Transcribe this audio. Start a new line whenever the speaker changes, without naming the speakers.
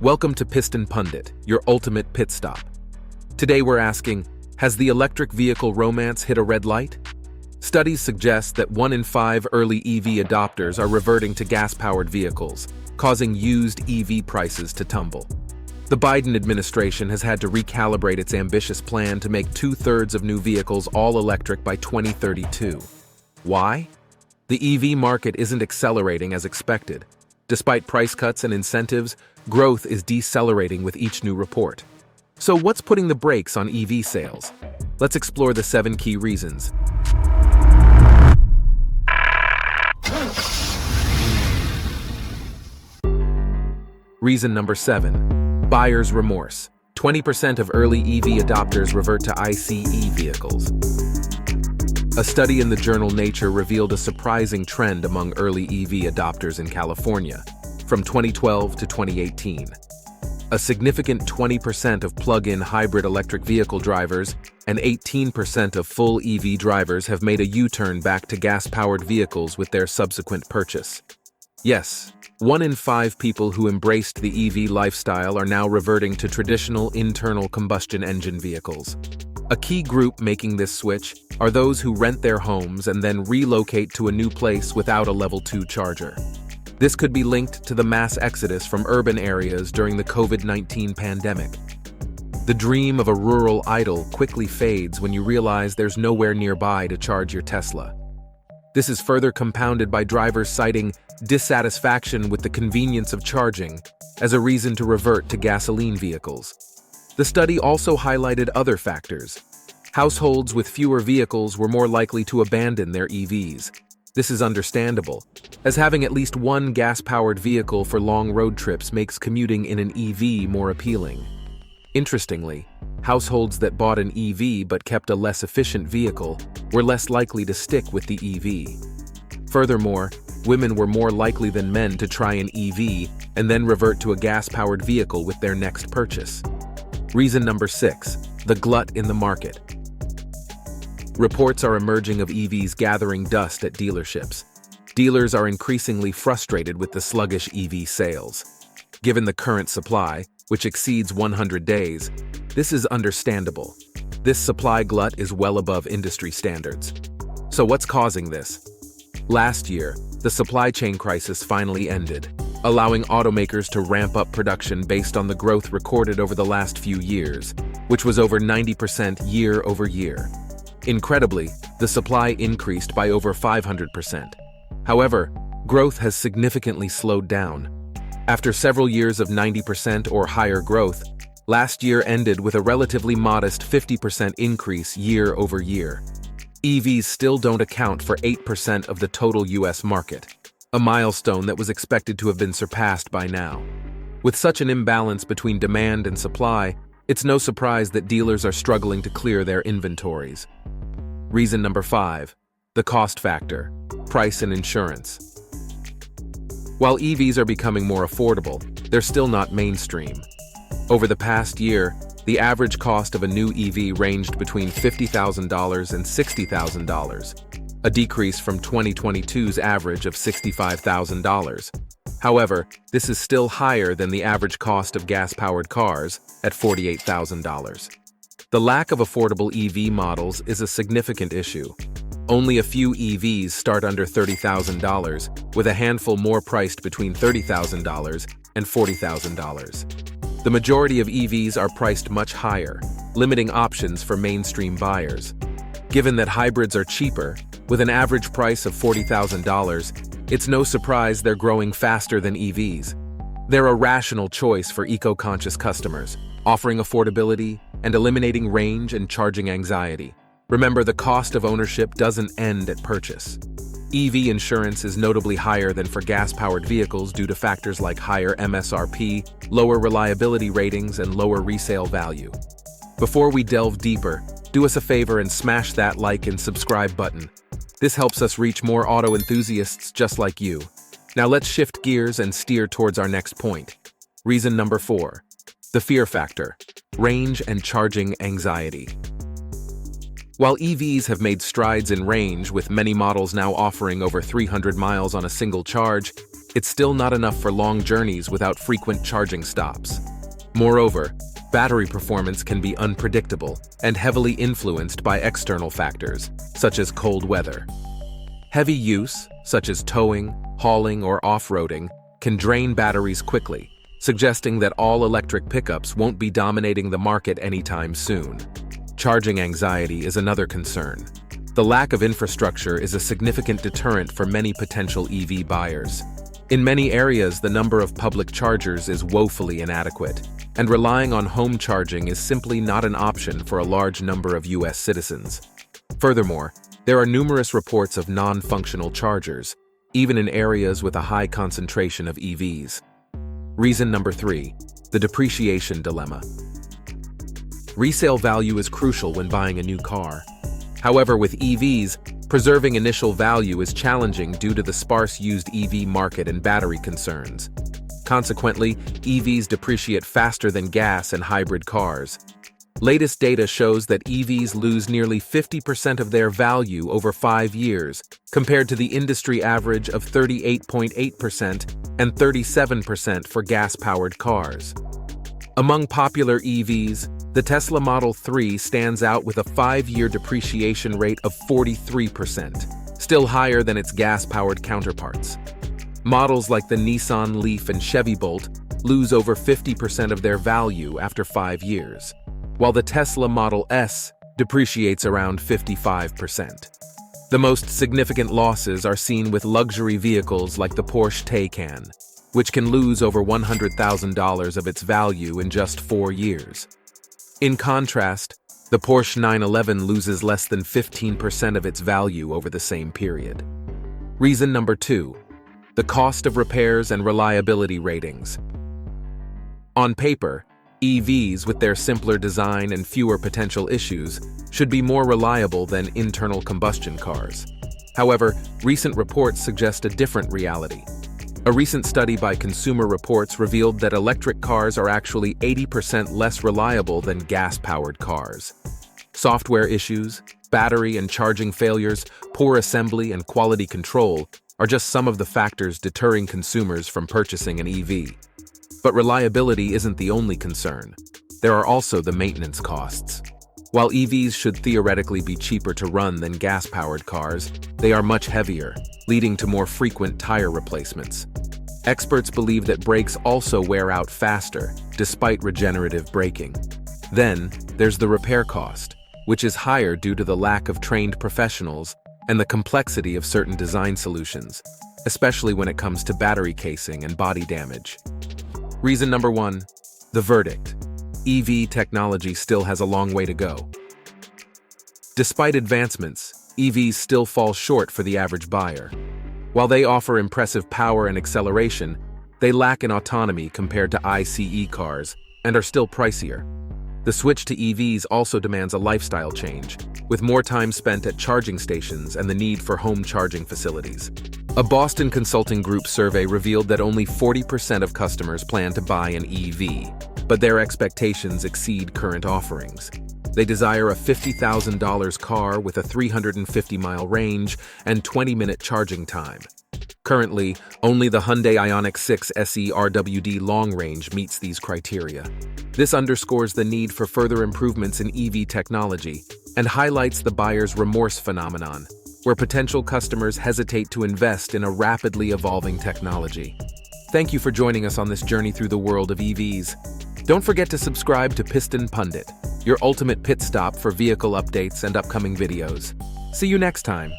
Welcome to Piston Pundit, your ultimate pit stop. Today we're asking, has the electric vehicle romance hit a red light? Studies suggest that 1 in 5 early EV adopters are reverting to gas-powered vehicles, causing used EV prices to tumble. The Biden administration has had to recalibrate its ambitious plan to make 2/3 of new vehicles all electric by 2032. Why? The EV market isn't accelerating as expected. Despite price cuts and incentives, growth is decelerating with each new report. So what's putting the brakes on EV sales? Let's explore the 7 key reasons. Reason number 7. Buyer's remorse. 20% of early EV adopters revert to ICE vehicles. A study in the journal Nature revealed a surprising trend among early EV adopters in California, from 2012 to 2018. A significant 20% of plug-in hybrid electric vehicle drivers and 18% of full EV drivers have made a U-turn back to gas-powered vehicles with their subsequent purchase. Yes, 1 in 5 people who embraced the EV lifestyle are now reverting to traditional internal combustion engine vehicles. A key group making this switch are those who rent their homes and then relocate to a new place without a level 2 charger. This could be linked to the mass exodus from urban areas during the COVID-19 pandemic. The dream of a rural idle quickly fades when you realize there's nowhere nearby to charge your Tesla. This is further compounded by drivers citing dissatisfaction with the convenience of charging as a reason to revert to gasoline vehicles. The study also highlighted other factors. Households with fewer vehicles were more likely to abandon their EVs. This is understandable, as having at least one gas-powered vehicle for long road trips makes commuting in an EV more appealing. Interestingly, households that bought an EV but kept a less efficient vehicle were less likely to stick with the EV. Furthermore, women were more likely than men to try an EV and then revert to a gas-powered vehicle with their next purchase. Reason number 6. The glut in the market. Reports are emerging of EVs gathering dust at dealerships. Dealers are increasingly frustrated with the sluggish EV sales. Given the current supply, which exceeds 100 days, this is understandable. This supply glut is well above industry standards. So what's causing this? Last year, the supply chain crisis finally ended, allowing automakers to ramp up production based on the growth recorded over the last few years, which was over 90% year over year. Incredibly, the supply increased by over 500%. However, growth has significantly slowed down. After several years of 90% or higher growth, last year ended with a relatively modest 50% increase year over year. EVs still don't account for 8% of the total US market, a milestone that was expected to have been surpassed by now. With such an imbalance between demand and supply, it's no surprise that dealers are struggling to clear their inventories. Reason number 5. The cost factor, price and insurance. While EVs are becoming more affordable, they're still not mainstream. Over the past year, the average cost of a new EV ranged between $50,000 and $60,000, a decrease from 2022's average of $65,000. However, this is still higher than the average cost of gas-powered cars at $48,000. The lack of affordable EV models is a significant issue. Only a few EVs start under $30,000, with a handful more priced between $30,000 and $40,000. The majority of EVs are priced much higher, limiting options for mainstream buyers. Given that hybrids are cheaper, with an average price of $40,000, it's no surprise they're growing faster than EVs. They're a rational choice for eco-conscious customers, offering affordability and eliminating range and charging anxiety. Remember, the cost of ownership doesn't end at purchase. EV insurance is notably higher than for gas-powered vehicles due to factors like higher MSRP, lower reliability ratings, and lower resale value. Before we delve deeper, do us a favor and smash that like and subscribe button. This helps us reach more auto enthusiasts just like you. Now let's shift gears and steer towards our next point. Reason number 4. The fear factor, range and charging anxiety. While EVs have made strides in range, with many models now offering over 300 miles on a single charge, it's still not enough for long journeys without frequent charging stops. Moreover, battery performance can be unpredictable and heavily influenced by external factors, such as cold weather. Heavy use, such as towing, hauling, or off-roading, can drain batteries quickly, suggesting that all-electric pickups won't be dominating the market anytime soon. Charging anxiety is another concern. The lack of infrastructure is a significant deterrent for many potential EV buyers. In many areas, the number of public chargers is woefully inadequate, and relying on home charging is simply not an option for a large number of U.S. citizens. Furthermore, there are numerous reports of non-functional chargers, even in areas with a high concentration of EVs. Reason number 3, the depreciation dilemma. Resale value is crucial when buying a new car. However, with EVs, preserving initial value is challenging due to the sparse used EV market and battery concerns. Consequently, EVs depreciate faster than gas and hybrid cars. Latest data shows that EVs lose nearly 50% of their value over 5 years, compared to the industry average of 38.8% and 37% for gas-powered cars. Among popular EVs, the Tesla Model 3 stands out with a 5-year depreciation rate of 43%, still higher than its gas-powered counterparts. Models like the Nissan Leaf and Chevy Bolt lose over 50% of their value after 5 years, while the Tesla Model S depreciates around 55%. The most significant losses are seen with luxury vehicles like the Porsche Taycan, which can lose over $100,000 of its value in just 4 years. In contrast, the Porsche 911 loses less than 15% of its value over the same period. Reason number 2, the cost of repairs and reliability ratings. On paper, EVs, with their simpler design and fewer potential issues, should be more reliable than internal combustion cars. However, recent reports suggest a different reality. A recent study by Consumer Reports revealed that electric cars are actually 80% less reliable than gas-powered cars. Software issues, battery and charging failures, poor assembly, and quality control are just some of the factors deterring consumers from purchasing an EV. But reliability isn't the only concern. There are also the maintenance costs. While EVs should theoretically be cheaper to run than gas-powered cars, they are much heavier, leading to more frequent tire replacements. Experts believe that brakes also wear out faster, despite regenerative braking. Then, there's the repair cost, which is higher due to the lack of trained professionals and the complexity of certain design solutions, especially when it comes to battery casing and body damage. Reason number 1, the verdict. EV technology still has a long way to go. Despite advancements, EVs still fall short for the average buyer. While they offer impressive power and acceleration, they lack in autonomy compared to ICE cars and are still pricier. The switch to EVs also demands a lifestyle change, with more time spent at charging stations and the need for home charging facilities. A Boston Consulting Group survey revealed that only 40% of customers plan to buy an EV, but their expectations exceed current offerings. They desire a $50,000 car with a 350-mile range and 20-minute charging time. Currently, only the Hyundai Ioniq 6 SE RWD long range meets these criteria. This underscores the need for further improvements in EV technology and highlights the buyer's remorse phenomenon, where potential customers hesitate to invest in a rapidly evolving technology. Thank you for joining us on this journey through the world of EVs. Don't forget to subscribe to Piston Pundit, your ultimate pit stop for vehicle updates and upcoming videos. See you next time.